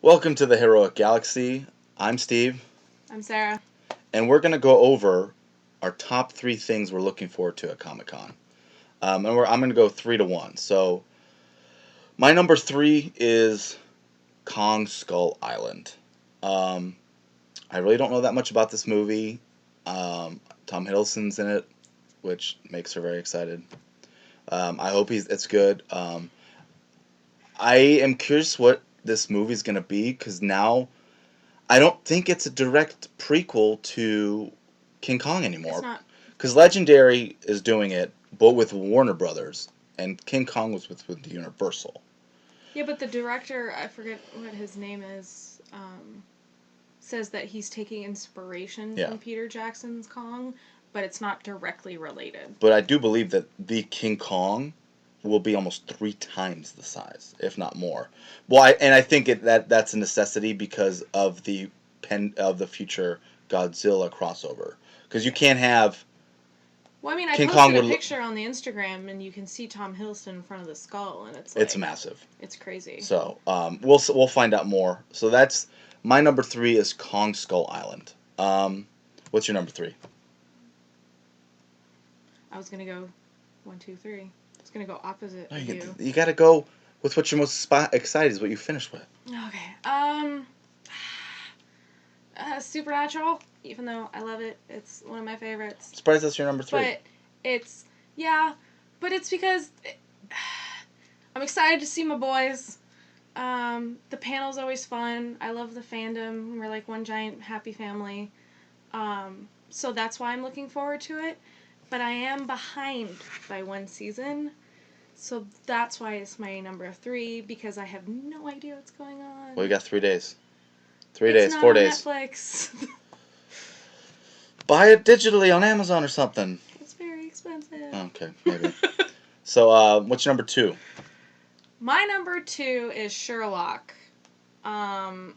Welcome to the Heroic Galaxy. I'm Steve, I'm Sarah. and we're going to go over our top three things we're looking forward to at Comic Con. I'm going to go 3 to 1. So, my number three is Kong Skull Island. Um, I really don't know that much about this movie. Tom Hiddleston's in it, which makes her very excited. I hope it's good. I am curious what this movie's going to be because now I don't think it's a direct prequel to King Kong It's anymore. not. Because Legendary is doing it, but with Warner Brothers, and King Kong was with Universal. Yeah, but the director, I forget what his name is, says that he's taking inspiration Yeah. from Peter Jackson's Kong, but it's not directly related. But I do believe that the King Kong will be almost 3 times the size, if not more. Well, I think that's a necessity because of the future Godzilla crossover. Because you can't have Well, I mean, I King Kong posted a would. picture on the Instagram, and you can see Tom Hiddleston in front of the skull, and It's massive. it's crazy. So we'll find out more. So that's my number three is Kong Skull Island. What's your number three? I was gonna go 1, 2, 3. I was gonna go opposite No, of you. you got to go with what you're most excited is what you finished with. Okay. Supernatural. Even though I love it, it's one of my favorites. I'm surprised that's your number three. But it's yeah, but it's because I'm excited to see my boys. The panel's always fun. I love the fandom. We're like one giant happy family. So that's why I'm looking forward to it. But I am behind by one season. So that's why it's my number 3 because I have no idea what's going on. Well, you got 3 days. 3 It's days, not 4 days. on Netflix. Buy it digitally on Amazon or something. It's very expensive. Okay, maybe. So, what's your number two? My number 2 is Sherlock. And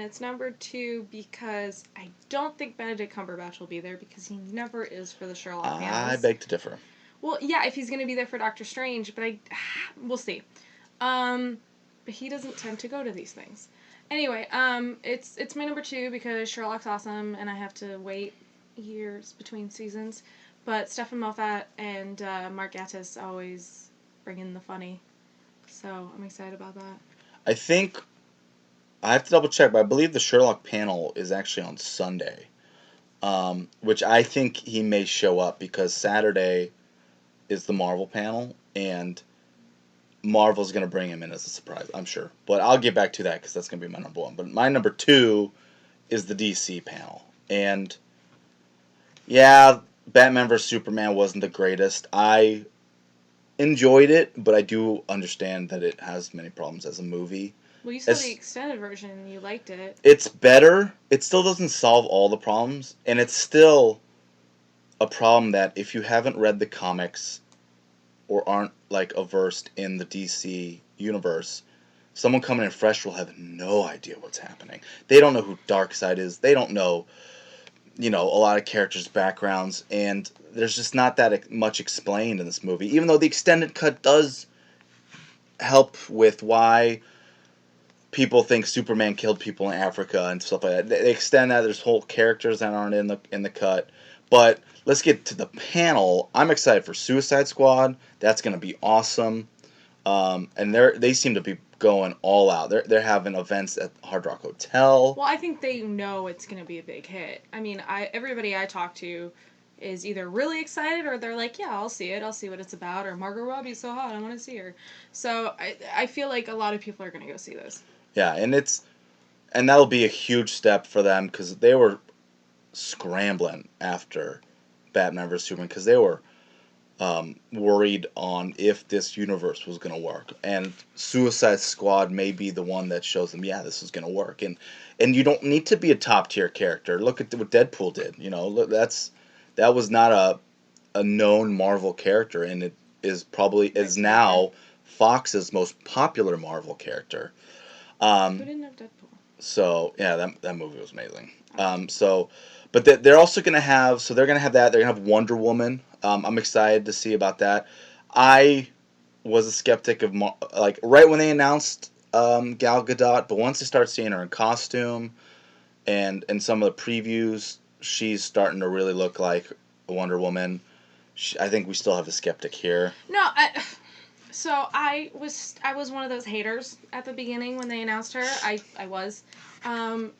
it's number 2 because I don't think Benedict Cumberbatch will be there because he never is for the Sherlock panels. I beg to differ. Well, yeah, if he's going to be there for Doctor Strange, but we'll see. But he doesn't tend to go to these things. Anyway, it's my number 2 because Sherlock's awesome, and I have to wait years between seasons. But Stephen Moffat and Mark Gatiss always bring in the funny, so I'm excited about that. I think I have to double check, but I believe the Sherlock panel is actually on Sunday, which I think he may show up because Saturday is the Marvel panel, and Marvel's going to bring him in as a surprise, I'm sure. But I'll get back to that because that's going to be my number one. But my number two is the DC panel. And yeah, Batman vs. Superman wasn't the greatest. I enjoyed it, but I do understand that it has many problems as a movie. Well, you saw the extended version and you liked it. It's better. It still doesn't solve all the problems, and it's still a problem that if you haven't read the comics or aren't like versed in the DC universe, someone coming in fresh will have no idea what's happening. They don't know who Darkseid is. They don't know, a lot of characters' backgrounds, and there's just not that much explained in this movie. Even though the extended cut does help with why people think Superman killed people in Africa and stuff like that. They extend that. There's whole characters that aren't in the cut. But let's get to the panel. I'm excited for Suicide Squad. That's going to be awesome. And they seem to be going all out. They're having events at Hard Rock Hotel. Well, I think they know it's going to be a big hit. I mean, everybody I talk to is either really excited or they're like, yeah, I'll see it. I'll see what it's about. Or Margot Robbie's so hot. I want to see her. So I feel like a lot of people are going to go see this. Yeah, and that'll be a huge step for them because they were scrambling after Batman vs Superman because they were worried on if this universe was going to work. And Suicide Squad may be the one that shows them, yeah, this is going to work. And you don't need to be a top tier character. Look at what Deadpool did. Look, that was not a known Marvel character, and it is now Fox's most popular Marvel character. Who didn't have Deadpool? So yeah, that movie was amazing. But they're also gonna have they're gonna have that. They're gonna have Wonder Woman. I'm excited to see about that. I was a skeptic of like right when they announced Gal Gadot, but once you start seeing her in costume and some of the previews, she's starting to really look like Wonder Woman. I think we still have a skeptic here. No, so I was one of those haters at the beginning when they announced her. I was. Um,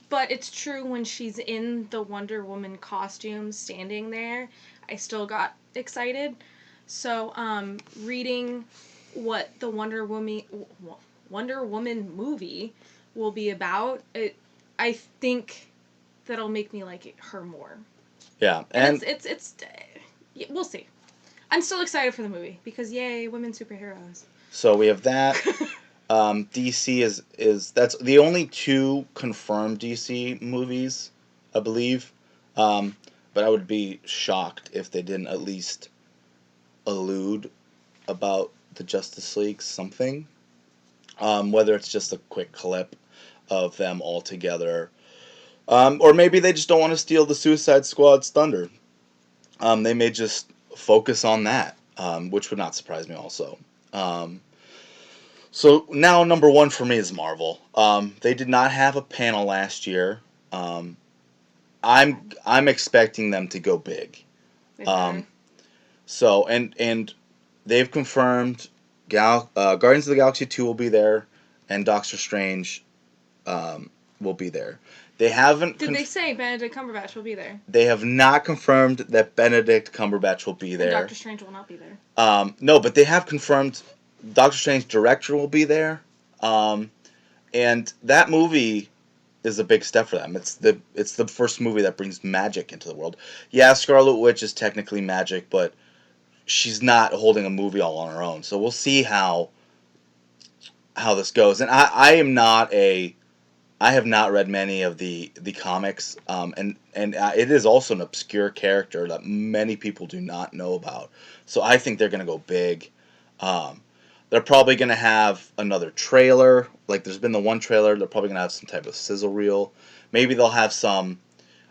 but it's true when she's in the Wonder Woman costume standing there, I still got excited. So, reading what the Wonder Woman movie will be about, I think that'll make me like her more. Yeah, And and it's yeah, we'll see. I'm still excited for the movie because yay, women superheroes. so we have that. DC is that's the only two confirmed DC movies, I believe. Um, but I would be shocked if they didn't at least allude about the Justice League something. Whether it's just a quick clip of them all together, or maybe they just don't want to steal the Suicide Squad's thunder. They may just focus on that, which would not surprise me also. Um, so now number one for me is Marvel. They did not have a panel last year. Um, I'm expecting them to go big. They Um, better. so and they've confirmed Guardians of the Galaxy 2 will be there, and Doctor Strange will be there. They haven't. Did they say Benedict Cumberbatch will be there? They have not confirmed that Benedict Cumberbatch will be And there. Doctor Strange will not be there. No, but they have confirmed Doctor Strange director will be there, um, and that movie is a big step for them. It's the first movie that brings magic into the world. Yeah, Scarlet Witch is technically magic, but she's not holding a movie all on her own. So we'll see how this goes. And I am not a I have not read many of the comics, and it is also an obscure character that many people do not know about. So I think they're gonna go big. Um, they're probably gonna have another trailer. Like there's been the one trailer. They're probably gonna have some type of sizzle reel. Maybe they'll have some.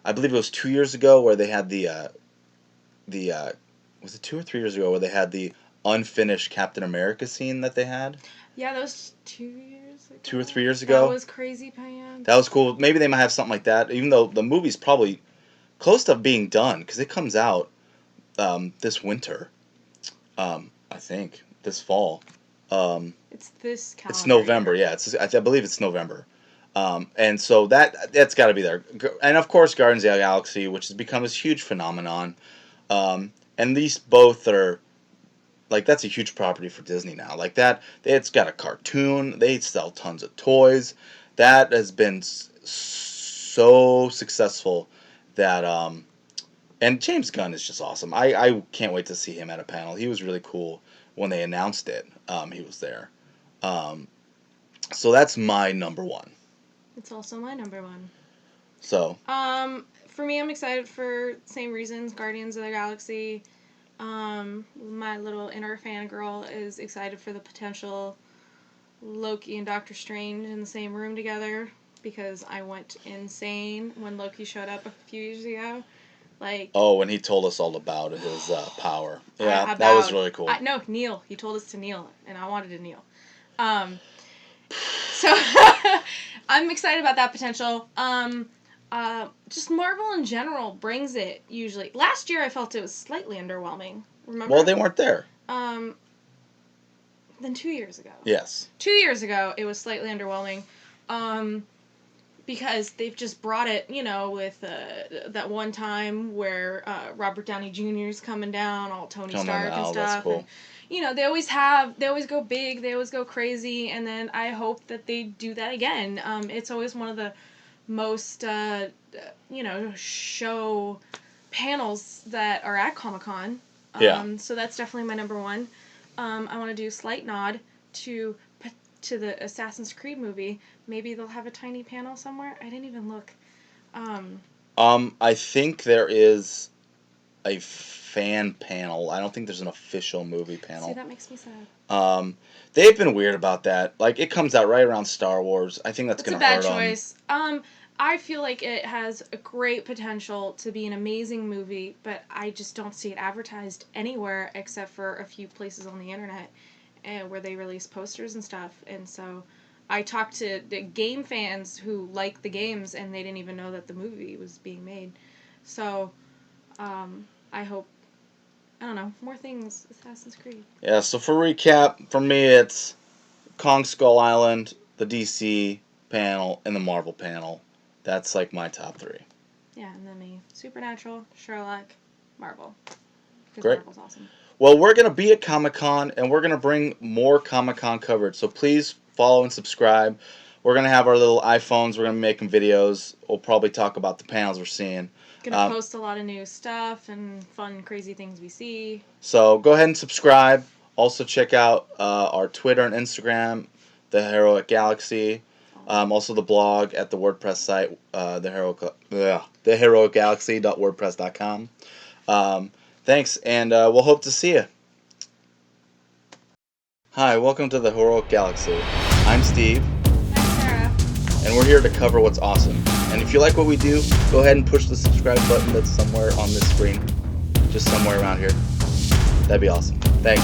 I believe it was 2 years ago where they had the was it 2 or 3 years ago where they had the unfinished Captain America scene that they had Yeah, that was 2 years ago. 2 or 3 years That ago. was crazy pants. That was cool. Maybe they might have something like that, even though the movie's probably close to being done because it comes out this winter. I think this fall. It's this It's calendar November. year. Yeah, I believe it's November. And so that's got to be there. And of course, Guardians of the Galaxy, which has become this huge phenomenon. And these both are like that's a huge property for Disney now. Like that, it's got a cartoon. They sell tons of toys. That has been so successful that and James Gunn is just awesome. I can't wait to see him at a panel. He was really cool when they announced it. He was there. Um, so that's my number one. It's also my number one. So For me, I'm excited for same reasons. Guardians of the Galaxy. My little inner fangirl is excited for the potential Loki and Doctor Strange in the same room together because I went insane when Loki showed up a few years ago. Like, oh, and he told us all about his power. Yeah, that was really cool. No, kneel. He told us to kneel, and I wanted to kneel. Um, so I'm excited about that potential. Just Marvel in general brings it usually. Last year I felt it was slightly underwhelming. Remember? Well, they weren't there. Um, then 2 years ago. Yes. 2 years ago it was slightly underwhelming. Because they've just brought it, with that one time where Robert Downey Jr. is coming down, all Tony Stark and stuff. That's cool. And, they always go big, they always go crazy, and then I hope that they do that again. It's always one of the most, show panels that are at Comic-Con. Yeah. So that's definitely my number one. I want to do a slight nod to the Assassin's Creed movie. Maybe they'll have a tiny panel somewhere. I didn't even look. I think there is a fan panel. I don't think there's an official movie panel. See, that makes me sad. They've been weird about that. Like it comes out right around Star Wars. I think that's gonna hurt them. It's a bad choice. I feel like it has a great potential to be an amazing movie, but I just don't see it advertised anywhere except for a few places on the internet. where they release posters and stuff. And so I talked to the game fans who like the games, and they didn't even know that the movie was being made. So I hope, I don't know, more things Assassin's Creed. Yeah, so for recap, for me it's Kong Skull Island, the DC panel, and the Marvel panel. That's like my top 3. Yeah, and then me. Supernatural, Sherlock, Marvel. Because Great. Marvel's awesome. Well, we're going to be at Comic-Con, and we're going to bring more Comic-Con coverage. So please follow and subscribe. We're going to have our little iPhones. We're going to be making videos. We'll probably talk about the panels we're seeing. Gonna post a lot of new stuff and fun, crazy things we see. So go ahead and subscribe. Also check out our Twitter and Instagram, The Heroic Galaxy. Also the blog at the WordPress site, theheroicgalaxy.wordpress.com. Thanks, and we'll hope to see you. Hi, welcome to the Heroic Galaxy. I'm Steve. I'm Sarah. And we're here to cover what's awesome. And if you like what we do, go ahead and push the subscribe button that's somewhere on this screen. Just somewhere around here. That'd be awesome. Thanks.